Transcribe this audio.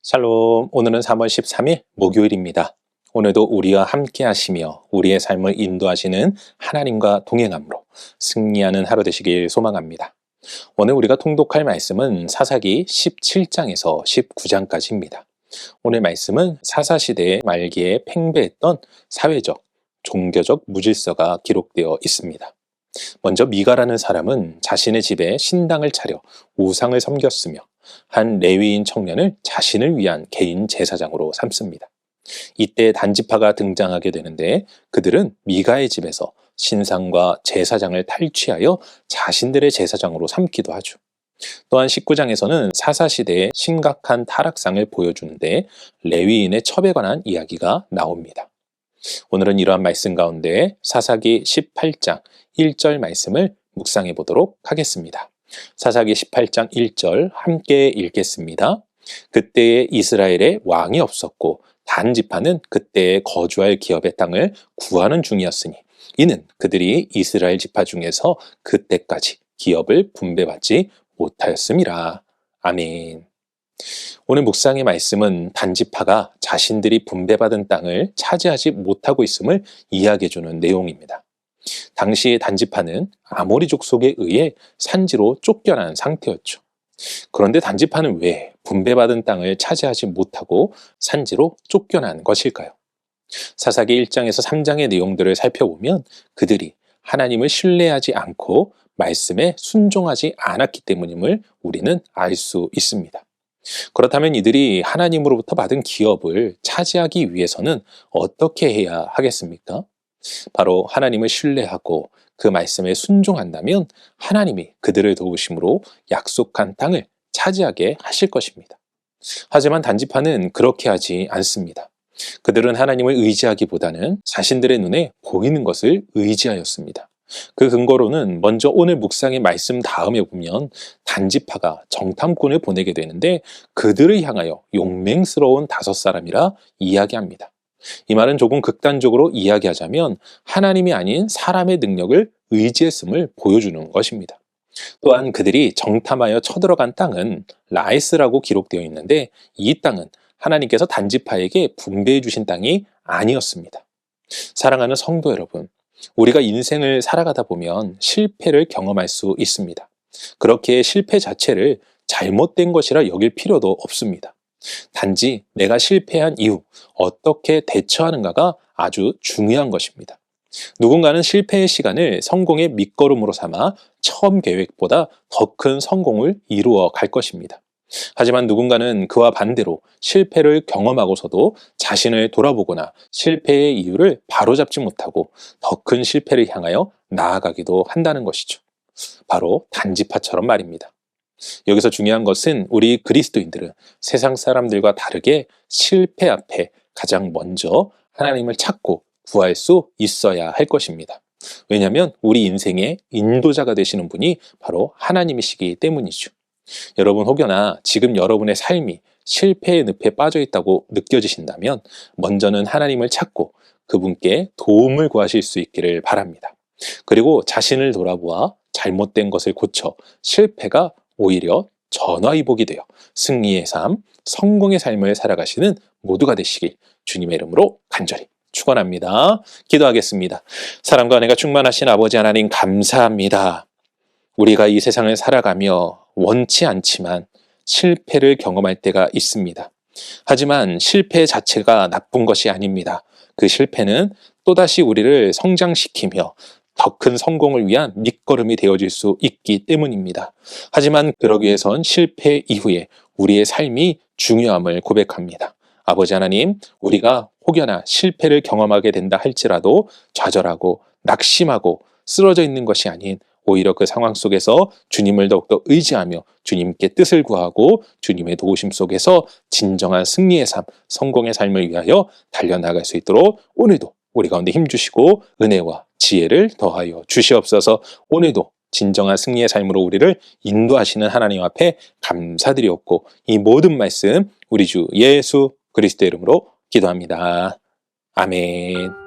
샬롬, 오늘은 3월 13일 목요일입니다. 오늘도 우리와 함께 하시며 우리의 삶을 인도하시는 하나님과 동행함으로 승리하는 하루 되시길 소망합니다. 오늘 우리가 통독할 말씀은 사사기 17장에서 19장까지입니다. 오늘 말씀은 사사시대의 말기에 팽배했던 사회적, 종교적 무질서가 기록되어 있습니다. 먼저 미가라는 사람은 자신의 집에 신당을 차려 우상을 섬겼으며 한 레위인 청년을 자신을 위한 개인 제사장으로 삼습니다. 이때 단지파가 등장하게 되는데 그들은 미가의 집에서 신상과 제사장을 탈취하여 자신들의 제사장으로 삼기도 하죠. 또한 19장에서는 사사시대의 심각한 타락상을 보여주는데 레위인의 첩에 관한 이야기가 나옵니다. 오늘은 이러한 말씀 가운데 사사기 18장 1절 말씀을 묵상해 보도록 하겠습니다. 사사기 18장 1절 함께 읽겠습니다. 그때에 이스라엘에 왕이 없었고 단지파는 그때에 거주할 기업의 땅을 구하는 중이었으니 이는 그들이 이스라엘 지파 중에서 그때까지 기업을 분배받지 못하였음이라. 아멘. 오늘 묵상의 말씀은 단지파가 자신들이 분배받은 땅을 차지하지 못하고 있음을 이야기해주는 내용입니다. 당시 단지파는 아모리 족속에 의해 산지로 쫓겨난 상태였죠. 그런데 단지파는 왜 분배받은 땅을 차지하지 못하고 산지로 쫓겨난 것일까요? 사사기 1장에서 3장의 내용들을 살펴보면 그들이 하나님을 신뢰하지 않고 말씀에 순종하지 않았기 때문임을 우리는 알 수 있습니다. 그렇다면 이들이 하나님으로부터 받은 기업을 차지하기 위해서는 어떻게 해야 하겠습니까? 바로 하나님을 신뢰하고 그 말씀에 순종한다면 하나님이 그들을 도우심으로 약속한 땅을 차지하게 하실 것입니다. 하지만 단지파는 그렇게 하지 않습니다. 그들은 하나님을 의지하기보다는 자신들의 눈에 보이는 것을 의지하였습니다. 그 근거로는 먼저 오늘 묵상의 말씀 다음에 보면 단지파가 정탐꾼을 보내게 되는데 그들을 향하여 용맹스러운 5사람이라 이야기합니다. 이 말은 조금 극단적으로 이야기하자면 하나님이 아닌 사람의 능력을 의지했음을 보여주는 것입니다. 또한 그들이 정탐하여 쳐들어간 땅은 라이스라고 기록되어 있는데 이 땅은 하나님께서 단지파에게 분배해 주신 땅이 아니었습니다. 사랑하는 성도 여러분, 우리가 인생을 살아가다 보면 실패를 경험할 수 있습니다. 그렇게 실패 자체를 잘못된 것이라 여길 필요도 없습니다. 단지 내가 실패한 이후 어떻게 대처하는가가 아주 중요한 것입니다. 누군가는 실패의 시간을 성공의 밑거름으로 삼아 처음 계획보다 더 큰 성공을 이루어 갈 것입니다. 하지만 누군가는 그와 반대로 실패를 경험하고서도 자신을 돌아보거나 실패의 이유를 바로잡지 못하고 더 큰 실패를 향하여 나아가기도 한다는 것이죠. 바로 단지파처럼 말입니다. 여기서 중요한 것은 우리 그리스도인들은 세상 사람들과 다르게 실패 앞에 가장 먼저 하나님을 찾고 구할 수 있어야 할 것입니다. 왜냐하면 우리 인생의 인도자가 되시는 분이 바로 하나님이시기 때문이죠. 여러분 혹여나 지금 여러분의 삶이 실패의 늪에 빠져 있다고 느껴지신다면 먼저는 하나님을 찾고 그분께 도움을 구하실 수 있기를 바랍니다. 그리고 자신을 돌아보아 잘못된 것을 고쳐 실패가 오히려 전화위복이 되어 승리의 삶, 성공의 삶을 살아가시는 모두가 되시길 주님의 이름으로 간절히 축원합니다. 기도하겠습니다. 사랑과 은혜가 충만하신 아버지 하나님 감사합니다. 우리가 이 세상을 살아가며 원치 않지만 실패를 경험할 때가 있습니다. 하지만 실패 자체가 나쁜 것이 아닙니다. 그 실패는 또다시 우리를 성장시키며 더 큰 성공을 위한 밑거름이 되어질 수 있기 때문입니다. 하지만 그러기 위해선 실패 이후에 우리의 삶이 중요함을 고백합니다. 아버지 하나님, 우리가 혹여나 실패를 경험하게 된다 할지라도 좌절하고 낙심하고 쓰러져 있는 것이 아닌 오히려 그 상황 속에서 주님을 더욱더 의지하며 주님께 뜻을 구하고 주님의 도우심 속에서 진정한 승리의 삶, 성공의 삶을 위하여 달려나갈 수 있도록 오늘도 우리 가운데 힘주시고 은혜와 지혜를 더하여 주시옵소서. 오늘도 진정한 승리의 삶으로 우리를 인도하시는 하나님 앞에 감사드리옵고 이 모든 말씀 우리 주 예수 그리스도의 이름으로 기도합니다. 아멘.